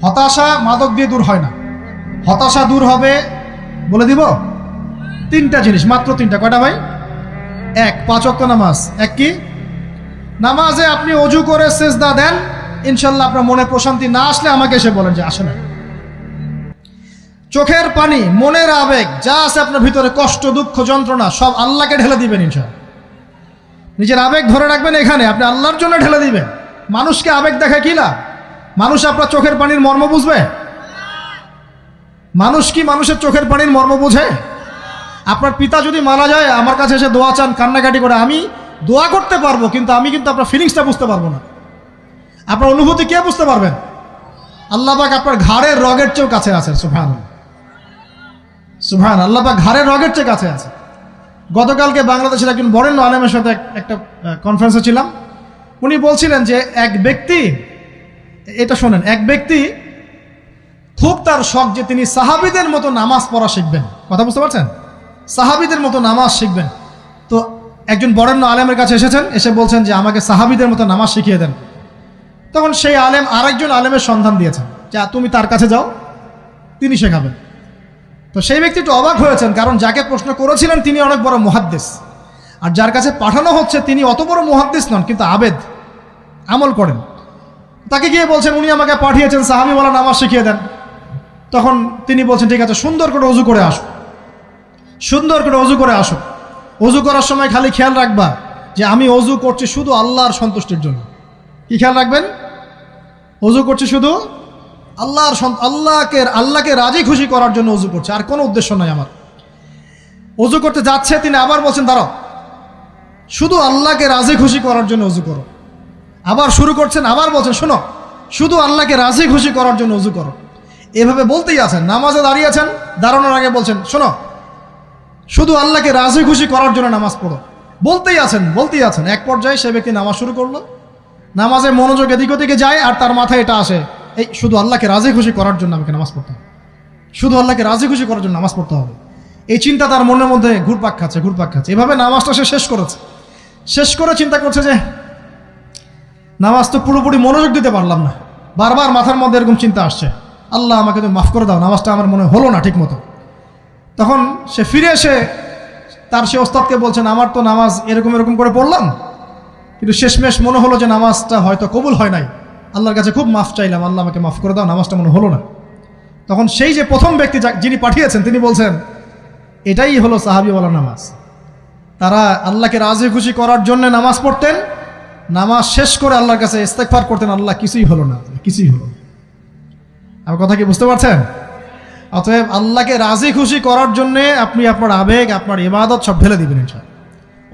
হতাশা মাদক দিয়ে দূর হয় না। হতাশা দূর হবে, বলে দিব, 3টা জিনিস, মাত্র 3টা। কয়টা ভাই? 1, 5 ওয়াক্ত নামাজ। এক কি? নামাজে আপনি অজু করে সেজদা দেন, ইনশাল্লাহ আপনার মনে প্রশান্তি না আসলে আমাকে এসে বলেন যে আসে না। চোখের পানি, মনের আবেগ যা আছে আপনার ভিতরে, কষ্ট, দুঃখ, যন্ত্রণা, সব আল্লাহকে ঢেলে দিবেন ইনশাল্লাহ। নিজের আবেগ ধরে রাখবেন এখানে, আপনি আল্লাহর জন্য ঢেলে দিবেন। মানুষকে আবেগ দেখা কি লাভ? মানুষ আপনার চোখের পানির মর্ম বুঝবে? মানুষ কি মানুষের চোখের পানির মর্ম বুঝে? আপনার পিতা যদি মারা যায়, আমার কাছে এসে দোয়া চান, কান্নাকাটি করে, আমি দোয়া করতে পারবো, কিন্তু আমি কিন্তু আপনার ফিলিংসটা বুঝতে পারবো না। আপনার অনুভূতি কে বুঝতে পারবেন? আল্লাহ পাক আপনার ঘাড়ের রগের চেয়েও কাছে আছেন। সুবহানাল্লাহ, সুবহান। আল্লাহ পাক ঘাড়ের রগের চেয়ে কাছে আছে। গতকালকে বাংলাদেশের একজন বরেণ্য আলেমের সাথে একটা কনফারেন্সে ছিলাম। উনি বলছিলেন যে এক ব্যক্তি, এটা শোনেন, এক ব্যক্তি খুব তার শখ যে তিনি সাহাবীদের মতো নামাজ পড়া শিখবেন। কথা বুঝতে পারছেন? সাহাবীদের মতো নামাজ শিখবেন। তো একজন বরেণ্য আলেমের কাছে এসেছেন, এসে বলছেন যে আমাকে সাহাবীদের মতো নামাজ শিখিয়ে দেন। তখন সেই আলেম আরেকজন আলেমের সন্ধান দিয়েছেন, যা তুমি তার কাছে যাও, তিনি শেখাবেন। তো সেই ব্যক্তি একটু অবাক হয়েছেন, কারণ যাকে প্রশ্ন করেছিলেন তিনি অনেক বড় মুহাদ্দিস, আর যার কাছে পাঠানো হচ্ছে তিনি অত বড় মুহাদ্দিস নন, কিন্তু আবেদ, আমল করেন। তাকে গিয়ে বলছেন উনি আমাকে পাঠিয়েছেন সাহাবীওয়ালা নামাজ শিখিয়ে দেন। তখন তিনি বলছেন ঠিক আছে, সুন্দর করে অজু করে আসো, সুন্দর করে অজু করে আসো। অজু করার সময় খালি খেয়াল রাখবা যে আমি অজু করছি শুধু আল্লাহর সন্তুষ্টির জন্য। কি খেয়াল রাখবেন? অজু করছি শুধু আল্লাহকে রাজি খুশি করার জন্য অজু করছে, আর কোনো উদ্দেশ্য নাই আমার। অজু করতে যাচ্ছে, তিনি আবার বলছেন দাঁড়াও, শুধু আল্লাহকে রাজি খুশি করার জন্য অজু করো। আবার শুরু করছেন, আবার বলছেন শোনো, শুধু আল্লাহকে রাজি খুশি করার জন্য অজু করো। এভাবে বলতেই আছেন। নামাজে দাঁড়িয়েছেন, দাঁড়ানোর আগে বলছেন শোনো, শুধু আল্লাহকে রাজি খুশি করার জন্য নামাজ পড়ো। বলতেই আছেন। এক পর্যায়ে সে ব্যক্তি নামাজ শুরু করলো। নামাজে মনোযোগ এদিক ওদিকে যায়, আর তার মাথায় এটা আসে, এই শুধু আল্লাহকে রাজি খুশি করার জন্য আমাকে নামাজ পড়তে হবে, শুধু আল্লাহকে রাজি খুশি করার জন্য নামাজ পড়তে হবে। এই চিন্তা তার মনের মধ্যে ঘুরপাক খাচ্ছে। এভাবে নামাজটা সে শেষ করে চিন্তা করছে যে নামাজ তো পুরোপুরি মনোযোগ দিতে পারলাম না। বারবার মাথার মধ্যে এরকম চিন্তা আসছে, আল্লাহ আমাকে তুমি মাফ করে দাও, নামাজটা আমার মনে হলো না ঠিক মতো। তখন সে ফিরে এসে তার সে ওস্তাদকে বলছেন আমার তো নামাজ এরকম করে পড়লাম, কিন্তু শেষমেশ মনে হলো যে নামাজটা হয়তো কবুল হয় নাই, আল্লাহর কাছে খুব মাফ চাইলাম, আল্লাহ আমাকে মাফ করে দাও, নামাজটা মনে হলো না। তখন সেই যে প্রথম ব্যক্তি যিনি পাঠিয়েছেন তিনি বলছেন এটাই হলো সাহাবীওয়ালা নামাজ। তারা আল্লাহকে রাজি খুশি করার জন্য নামাজ পড়তেন, নামাজ শেষ করে আল্লাহর কাছে ইস্তেগফার করতেন, আল্লাহ কিছুই হলো না। আমার কথা কি বুঝতে পারছেন? অতএব আল্লাহকে রাজি খুশি করার জন্যে আপনি আপনার আবেগ, আপনার ইবাদত সব ঢেলে দিবেন ইনশাআল্লাহ।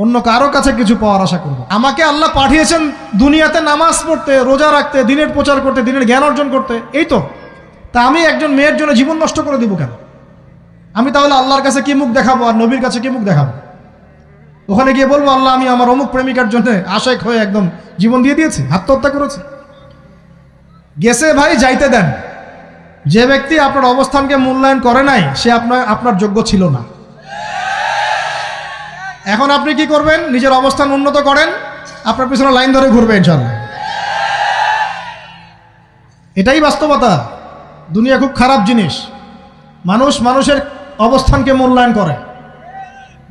অন্য কারো কাছে কিছু পাওয়ার আশা করব। আমাকে আল্লাহ পাঠিয়েছেন দুনিয়াতে নামাজ পড়তে, রোজা রাখতে, দিনের প্রচার করতে, দিনের জ্ঞান অর্জন করতে, এই তো। তা আমি একজন মেয়ের জন্য জীবন নষ্ট করে দিব কেন? আমি তাহলে আল্লাহর কাছে কি মুখ দেখাবো, আর নবীর কাছে কি মুখ দেখাবো? ওখানে গিয়ে বলবো আল্লাহ আমি আমার অমুক প্রেমিকার জন্য আশেক হয়ে একদম জীবন দিয়ে দিয়েছি, আত্মহত্যা করেছি। গেছে ভাই, যাইতে দেন। যে ব্যক্তি আপনার অবস্থানকে মূল্যায়ন করে নাই সে আপনার যোগ্য ছিল না। এখন আপনি কি করবেন? নিজের অবস্থান উন্নত করেন, আপনার পিছনে লাইন ধরে ঘুরবে ইনশাআল্লাহ। এটাই বাস্তবতা। দুনিয়া খুব খারাপ জিনিস। মানুষের অবস্থানকে মূল্যায়ন করে,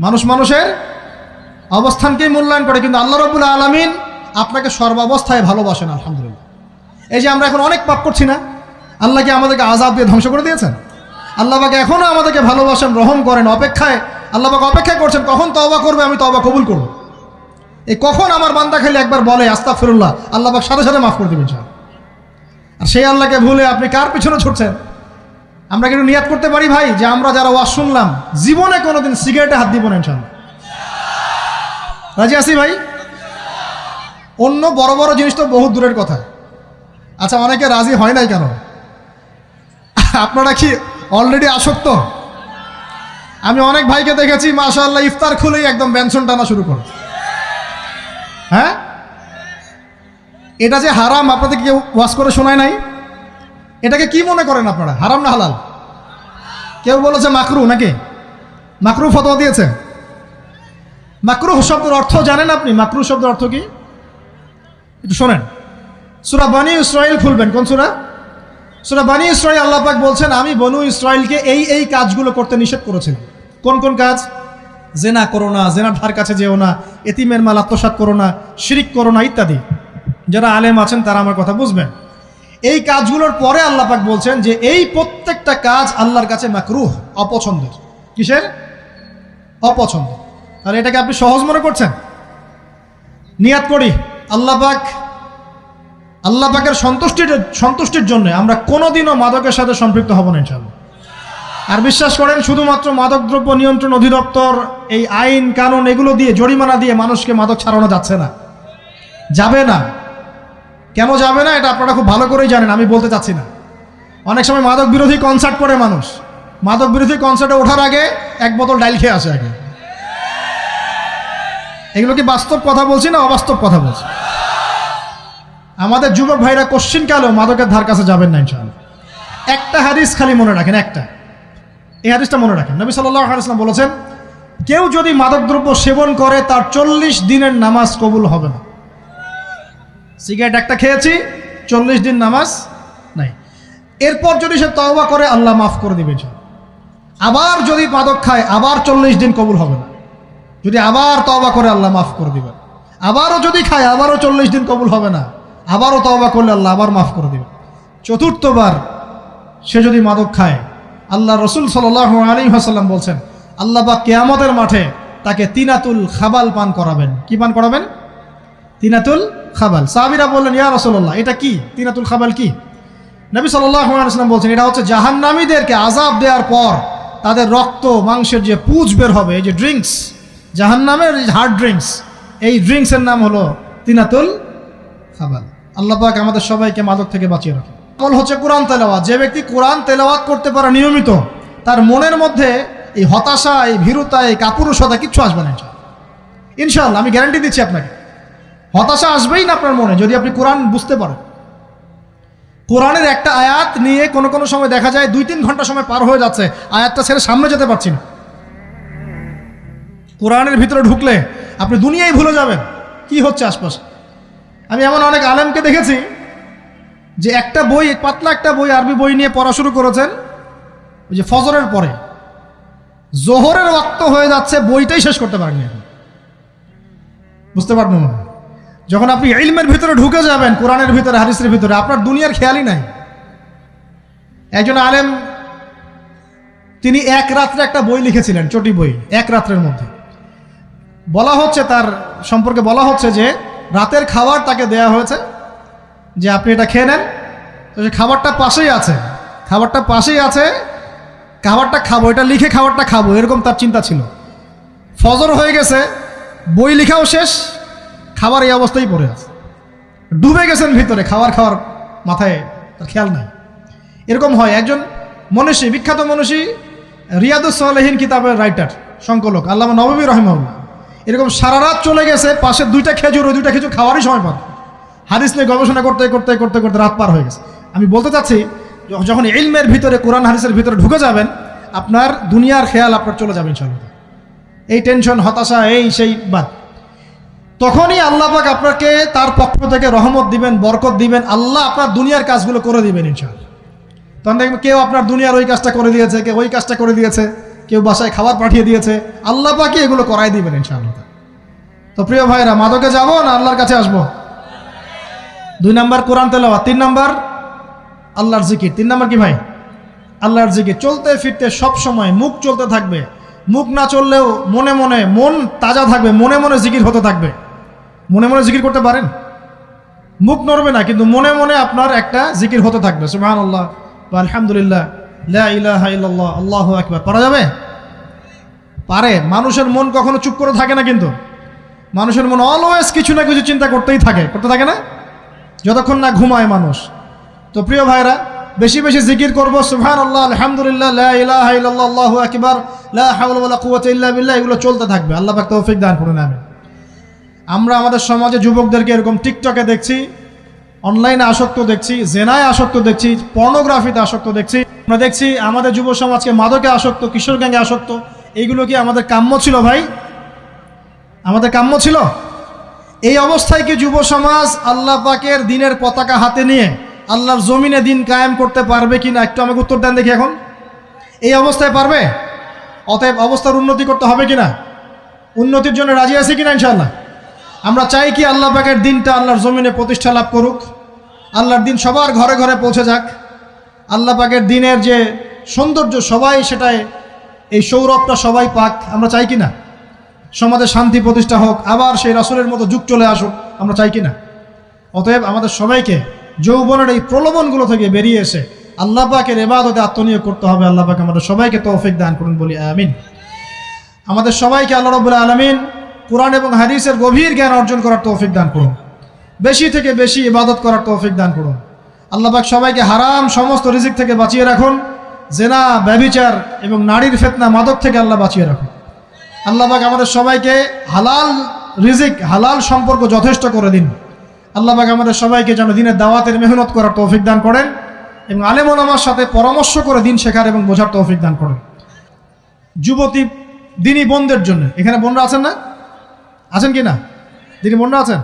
মানুষের অবস্থানকেই মূল্যায়ন করে, কিন্তু আল্লাহ রাব্বুল আলামিন আপনাকে সর্বাবস্থায় ভালোবাসেন। আলহামদুলিল্লাহ। এই যে আমরা এখন অনেক পাপ করছি না, আল্লাহ কি আমাদেরকে আযাব দিয়ে ধ্বংস করে দিয়েছেন? আল্লাহ পাক এখনো আমাদেরকে ভালোবাসেন, রহম করেন, আল্লাহ পাক অপেক্ষা করছেন কখন তওবা করবে, আমি তওবা কবুল করব। এই কখন আমার বান্দা খালি একবার বলে আস্তাগফিরুল্লাহ, আল্লাহ পাক সাথে সাথে মাফ করে দেবেন ইনশাআল্লাহ। আর সেই আল্লাহকে ভুলে আপনি কার পিছনে ছুটছেন? আমরা কিন্তু নিয়াত করতে পারি ভাই যে আমরা যারা ওয়াজ শুনলাম জীবনে কোনোদিন সিগারেটে হাত দিব না ইনশাআল্লাহ। রাজি আছি ভাই? অন্য বড় বড় জিনিস তো বহুত দূরের কথা। আচ্ছা, অনেকে রাজি হয় নাই কেন? আপনারা কি অলরেডি আসক্ত? আমি অনেক ভাইকে দেখেছি মাশাআল্লাহ ইফতার খুলেই একদম বেনসন টানা শুরু করে। হ্যাঁ, এটা যে হারাম আপনাদের কেউ ওয়াজ করে শোনায় নাই? এটাকে কি মনে করেন আপনারা, হারাম না হালাল? কেউ বলেছে মাকরু, নাকি মাকরু ফতোয়া দিয়েছে? মাকরুহ শব্দের অর্থ জানেন আপনি? মাকরুহ শব্দের অর্থ কি একটু শোনেন। সূরা বনী ইসরাঈল খুলবেন। কোন সূরা? সূরা বনী ইসরাঈল আল্লাহ পাক বলছেন, আমি বনু ইসরাঈলকে এই কাজগুলো করতে নিষেধ করেছিলাম। কোন কোন কাজ? জেনা করো না, জেনার ধার কাছে যেও না, এতিমের মাল আত্মসাৎ করো না, শিরিক করো না ইত্যাদি। যারা আলেম আছেন তারা আমার কথা বুঝবেন। এই কাজগুলোর পরে আল্লাহ পাক বলছেন যে এই প্রত্যেকটা কাজ আল্লাহর কাছে মাকরুহ, অপছন্দের। কিসের? অপছন্দ। আর এটাকে আপনি সহজ মনে করছেন? নিয়াত করি আল্লাহ পাকের সন্তুষ্টির জন্য আমরা কোনোদিনও মাদকের সাথে সম্পৃক্ত হব না ইনশাআল্লাহ। আর বিশ্বাস করেন, শুধুমাত্র মাদকদ্রব্য নিয়ন্ত্রণ অধিদপ্তর এই আইন কানুন এগুলো দিয়ে, জরিমানা দিয়ে মানুষকে মাদক ছাড়ানো যাচ্ছে না, যাবে না। কেন যাবে না এটা আপনারা খুব ভালো করেই জানেন, আমি বলতে চাচ্ছি না। অনেক সময় মাদক বিরোধী কনসার্ট করে মানুষ, মাদক বিরোধী কনসার্টে ওঠার আগে এক বোতল ডাইল খেয়ে আসে আগে। এগুলো কি বাস্তব কথা বলছি না অবাস্তব কথা বলছি? আমাদের যুবক ভাইরা কোশ্চিনকালেও মাদকের ধার কাছে যাবেন না ইনশাআল্লাহ। একটা হাদিস খালি মনে রাখেন, এই হাদিসটা মনে রাখেন। নবী সাল্লাল্লাহু আলাইহি ওয়াসাল্লাম বলেছেন, কেউ যদি মাদকদ্রব্য সেবন করে তার 40 দিনের নামাজ কবুল হবে না। সিগারেট একটা খেয়েছি, 40 দিন নামাজ নাই। এরপর যদি সে তওবা করে আল্লাহ মাফ করে দিবেন। আবার যদি মাদক খায় আবার 40 দিন কবুল হবে না। যদি আবার তওবা করে আল্লাহ মাফ করে দিবেন। আবারও যদি খায় আবারও 40 দিন কবুল হবে না। আবারও তওবা করলে আল্লাহ আবার মাফ করে দিবেন। চতুর্থবার সে যদি মাদক খায়, আল্লাহ রসুল সাল্লাল্লাহু আলাইহি ওয়াসাল্লাম বলছেন, আল্লাহ পাক কিয়ামতের মাঠে তাকে তিনাতুল খাবাল পান করাবেন। কি পান করাবেন? তিনাতুল খাবাল। সাহাবীরা বললেন, ইয়া রাসূলুল্লাহ, এটা কি তিনাতুল খাবাল? কি? নবী সাল্লাল্লাহু আলাইহি ওয়াসাল্লাম বলছেন, এটা হচ্ছে জাহান্নামীদেরকে আযাব দেওয়ার পর তাদের রক্ত মাংসের যে পুঁজ বের হবে, এই যে ড্রিঙ্কস, জাহান্নামের হার্ড ড্রিঙ্কস, এই ড্রিঙ্কসের নাম হলো তিনাতুল খাবাল। আল্লাহ পাক আমাদের সবাইকে মাদক থেকে বাঁচিয়ে রাখে। আমল হচ্ছে কোরআন তেলাওয়াত। যে ব্যক্তি কোরআন তেলাওয়াত করতে পারে নিয়মিত, তার মনের মধ্যে এই হতাশা, এই ভীরুতা, এই কাপুরুষতা কিচ্ছু আসবে না ইনশাআল্লাহ। আমি গ্যারান্টি দিচ্ছি আপনাকে, হতাশা আসবেই না আপনার মনে যদি আপনি কোরআন বুঝতে পারেন। কোরআনের একটা আয়াত নিয়ে কোনো সময় দেখা যায় 2-3 ঘন্টা সময় পার হয়ে যাচ্ছে, আয়াতটা ছেড়ে সামনে যেতে পারছি না। কোরআনের ভিতরে ঢুকলে আপনি দুনিয়ায় ভুলে যাবেন কি হচ্ছে আশপাশে। আমি এমন অনেক আলেমকে দেখেছি যে একটা বই, পাতলা একটা বই, আরবি বই নিয়ে পড়া শুরু করেছেন, ওই যে ফজরের পরে জোহরের ওয়াক্ত হয়ে যাচ্ছে, বইটাই শেষ করতে পারেননি। বুঝতে পারবেন না, যখন আপনি ইলমের ভিতরে ঢুকে যাবেন, কোরআনের ভিতরে, হাদিসের ভিতরে, আপনার দুনিয়ার খেয়ালই নাই। একজন আলেম, তিনি এক রাত্রে একটা বই লিখেছিলেন, চটি বই, এক রাত্রের মধ্যে। বলা হচ্ছে, তার সম্পর্কে বলা হচ্ছে যে রাতের খাবার তাকে দেয়া হয়েছে যে আপনি এটা খেয়ে নেন। তো সে খাবারটা পাশেই আছে, খাবারটা খাবো, এটা লিখে খাবারটা খাবো, এরকম তার চিন্তা ছিল। ফজর হয়ে গেছে, বই লেখাও শেষ, খাবার এই অবস্থায় পড়ে আছে, ডুবে গেছেন ভিতরে, খাওয়ার মাথায় তার খেয়াল নাই। এরকম হয়। একজন মনীষী, বিখ্যাত মনীষী, রিয়াদুস সালেহীন কিতাবের রাইটার, সংকলক আল্লামা নববী রাহিমাহুল্লাহ, এরকম সারা রাত চলে গেছে, পাশে 2টা খেজুর, ওই 2টা খেজুর খাওয়ারই সময় পান। হাদিস নিয়ে গবেষণা করতে রাত পার হয়ে গেছে। আমি বলতে চাচ্ছি, যখন ইলমের ভিতরে, কোরআন হাদিসের ভিতরে ঢুকে যাবেন, আপনার দুনিয়ার খেয়াল আপনার চলে যাবে ইনশাআল্লাহ। এই টেনশন, হতাশা, এই সেই বাদ, তখনই আল্লাহ পাক আপনাকে তার পক্ষ থেকে রহমত দিবেন, বরকত দিবেন, আল্লাহ আপনার দুনিয়ার কাজগুলো করে দিবেন ইনশাআল্লাহ। তখন দেখবেন কেউ আপনার দুনিয়ার ওই কাজটা করে দিয়েছে, কেউ ওই কাজটা করে দিয়েছে, কেউ বাসায় খাবার পাঠিয়ে দিয়েছে, আল্লাহ পাকই এগুলো করাই দিবেন ইনশাআল্লাহ। তো প্রিয় ভাইরা, মাদকে যাব না আল্লাহর কাছে আসবো? 2 নাম্বার কোরআন তেলাওয়াত, 3 নাম্বার আল্লাহর জিকির। 3 নাম্বার কি ভাই? আল্লাহর জিকির। চলতে ফিরতে সব সময় মুখ চলতে থাকবে, মুখ না চললেও মনে মনে মন তাজা থাকবে, মনে মনে জিকির হতে থাকবে। মনে মনে জিকির করতে পারেন? মুখ নড়বে না, কিন্তু মনে মনে আপনার একটা জিকির হতে থাকবে, সুবহানাল্লাহ বা আলহামদুলিল্লাহ, লা ইলাহা ইল্লাল্লাহ, আল্লাহু আকবার। পারা যাবে? পারে। মানুষের মন কখনো চুপ করে থাকে না, কিন্তু মানুষের মন অলওয়েজ কিছু না কিছু চিন্তা করতে থাকে না, যতক্ষণ না ঘুমায় মানুষ। তো প্রিয় ভাইরা, বেশি বেশি জিকির করবো, সুবহানাল্লাহ, আলহামদুলিল্লাহ, লা ইলাহা ইল্লাল্লাহ, আল্লাহু আকবার, লা হাওলা ওয়ালা কুওয়াতা ইল্লা বিল্লাহ, এগুলো চলতে থাকবে। আল্লাহ পাক তৌফিক দান করুন, আমিন। আমরা আমাদের সমাজে যুবকদেরকে এরকম টিকটকে দেখছি, অনলাইনে আসক্ত দেখছি, জেনায় আসক্ত দেখছি, পর্নোগ্রাফিতে আসক্ত দেখছি। আমরা দেখছি আমাদের যুব সমাজকে মাদকে আসক্ত, কিশোর গ্যাংয়ে আসক্ত। এইগুলো কি আমাদের কাম্য ছিল ভাই? আমাদের কাম্য ছিল? এই অবস্থায় কি যুব সমাজ আল্লাহ পাকের দ্বীনের পতাকা হাতে নিয়ে আল্লাহর জমিনে দিন কায়েম করতে পারবে কি না একটু আমাকে উত্তর দেন দেখি। এখন এই অবস্থায় পারবে? অতএব অবস্থার উন্নতি করতে হবে কিনা? উন্নতির জন্য রাজি আছি কিনা ইনশাআল্লাহ? আমরা চাই কি আল্লাহ পাকের দিনটা আল্লাহর জমিনে প্রতিষ্ঠা লাভ করুক, আল্লাহর দিন সবার ঘরে ঘরে পৌঁছে যাক, আল্লাহ পাকের দিনের যে সৌন্দর্য সবাই সেটাই, এই সৌরভটা সবাই পাক। আমরা চাই কি না? সমাজে শান্তি প্রতিষ্ঠা হোক, আবার সেই রাসূলের মতো যুগ চলে আসুক, আমরা চাই কি না? অতএব আমাদের সবাইকে যৌবনের এই প্রলোভনগুলো থেকে বেরিয়ে এসে আল্লাহ পাকের ইবাদতে আত্মনিয়োগ করতে হবে। আল্লাহ পাক আমাদের সবাইকে তৌফিক দান করুন, বলি আমিন। আমাদের সবাইকে আল্লাহ রাব্বুল আলামিন কুরআন এবং হাদিসের গভীর জ্ঞান অর্জন করার তৌফিক দান করুন, বেশি থেকে বেশি ইবাদত করার তৌফিক দান করুন। আল্লাহ পাক সবাইকে হারাম সমস্ত রিজিক থেকে বাঁচিয়ে রাখুন, জেনা, ব্যভিচার এবং নারীর ফিতনা, মাদক থেকে আল্লাহ বাঁচিয়ে রাখুন। আল্লাহ পাক আমাদের সবাইকে হালাল রিজিক, হালাল সম্পর্ক যথেষ্ট করে দিন। আল্লাহ পাক আমাদের সবাইকে যেন দিনের দাওয়াতের মেহনত করার তৌফিক দান করেন এবং আলেম ওলামার সাথে পরামর্শ করে দিন শেখার এবং বোঝার তৌফিক দান করেন। যুবতী দিনী বোনদের জন্য, এখানে বোনরা আছেন না? আছেন কি না? দিনী বোনরা আছেন?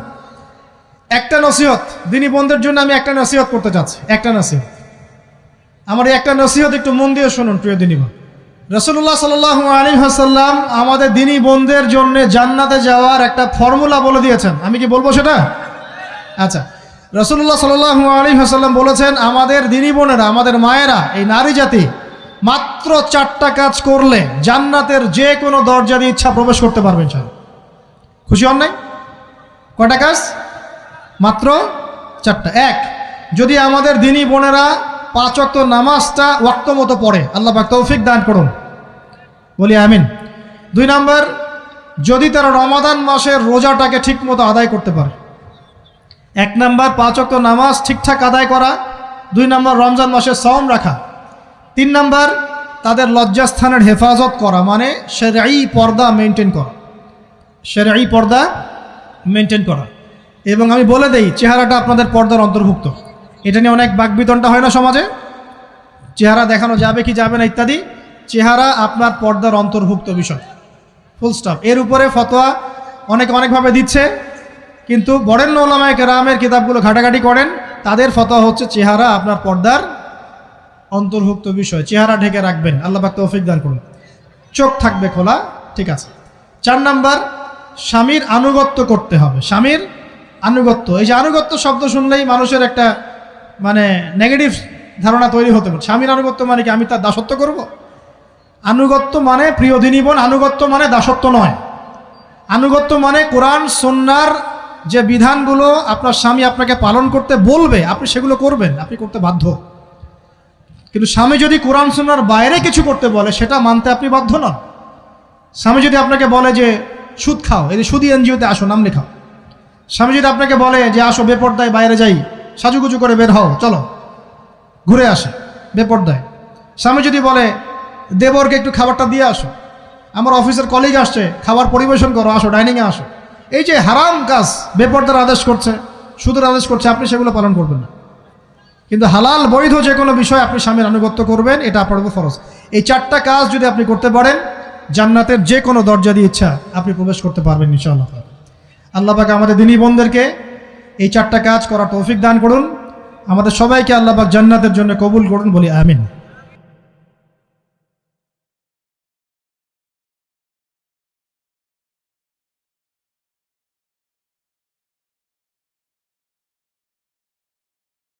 একটা নসিহত দিনী বোনদের জন্য আমি একটা নসিহত করতে চাচ্ছি, একটা নসিহত। আমার এই একটা নসিহত একটু মন দিয়ে শুনুন প্রিয় দিনী বোন। রাসূলুল্লাহ সাল্লাল্লাহু আলাইহি ওয়াসাল্লাম আমাদের দিনী বোনদের জন্য জান্নাতে যাওয়ার একটা ফর্মুলা বলে দিয়েছেন। আমি কি বলবো সেটা? আচ্ছা, রাসূলুল্লাহ সাল্লাল্লাহু আলাইহি ওয়াসাল্লাম বলেছেন আমাদের দিনী বোনেরা, আমাদের মায়েরা, এই নারী জাতি মাত্র 4টা কাজ করলে জান্নাতের যে কোনো দরজা দিয়ে ইচ্ছা প্রবেশ করতে পারবেন। খুশি হন নাই? কয়টা কাজ? মাত্র 4টা। এক, যদি আমাদের দিনী বোনেরা 5 ওয়াক্ত নামাজটা ওয়াক্ত মতো পড়ে, আল্লাহ পাক তৌফিক দান করুন, বলি আমিন। 2 নাম্বার, যদি তারা রমাদান মাসের রোজাটাকে ঠিক মতো আদায় করতে পারে। 1 নাম্বার 5 ওয়াক্ত নামাজ ঠিকঠাক আদায় করা, 2 নাম্বার রমজান মাসের সওম রাখা, 3 নাম্বার তাদের লজ্জাস্থানের হেফাজত করা, মানে শরঈ পর্দা মেনটেন করা, শরঈ পর্দা মেনটেন করা। এবং আমি বলে দেই, চেহারাটা আপনাদের পর্দার অন্তর্ভুক্ত। এটা নিয়ে অনেক বাকবিতণ্ডা হয় না সমাজে, চেহারা দেখানো যাবে কি যাবে না ইত্যাদি। চেহারা আপনার পর্দার অন্তর্ভুক্ত বিষয়, ফুল স্টপ। এর উপরে ফতোয়া অনেকভাবে দিচ্ছে, কিন্তু বরেণ্য উলামায়ে কেরামের কিতাবগুলো ঘাটাঘাটি করেন, তাদের ফতোয়া হচ্ছে চেহারা আপনার পর্দার অন্তর্ভুক্ত বিষয়, চেহারা ঢেকে রাখবেন। আল্লাহ পাক তৌফিক দান করুন। চোখ থাকবে খোলা, ঠিক আছে। 4 নাম্বার, স্বামীর আনুগত্য করতে হবে। স্বামীর আনুগত্য, এই যে আনুগত্য শব্দ শুনলেই মানুষের একটা মানে নেগেটিভ ধারণা তৈরি হতে পারে। স্বামীর আনুগত্য মানে কি আমি তার দাসত্ব করব? আনুগত্য মানে, প্রিয় দিনী বোন, আনুগত্য মানে দাসত্ব নয়। আনুগত্য মানে কোরআন সুন্নাহর যে বিধানগুলো আপনার স্বামী আপনাকে পালন করতে বলবে, আপনি সেগুলো করবেন, আপনি করতে বাধ্য। কিন্তু স্বামী যদি কোরআন সুন্নাহর বাইরে কিছু করতে বলে, সেটা মানতে আপনি বাধ্য নন। স্বামী যদি আপনাকে বলে যে সুদ খাও, এই যে সুদী এনজিওতে আসো, নাম লেখাও। স্বামী যদি আপনাকে বলে যে আসো বেপর্দায় বাইরে যাই, সাজুগুজু করে বের হও, চলো ঘুরে আসে বেপর্দায়। স্বামী যদি বলে দেবরকে একটু খাবারটা দিয়ে আসো, আমার অফিসের কলিগ আসছে, খাবার পরিবেশন করো, আসো ডাইনিংয়ে আসো। এই যে হারাম কাজ, বেপর্দার আদেশ করছে, সুদের আদেশ করছে, আপনি সেগুলো পালন করবেন না। কিন্তু হালাল বৈধ যে কোনো বিষয় আপনি স্বামীর আনুগত্য করবেন, এটা আপনার উপর ফরজ। এই 4টা কাজ যদি আপনি করতে পারেন, জান্নাতের যে কোনো দরজা দিয়ে ইচ্ছা আপনি প্রবেশ করতে পারবেন ইনশাআল্লাহ। আল্লাহ পাক আমাদের দিনী বোনদেরকে এই 4টা কাজ করার তৌফিক দান করুন। আমাদের সবাইকে আল্লাহ পাক জান্নাতের জন্য কবুল করুন, বলি আমিন।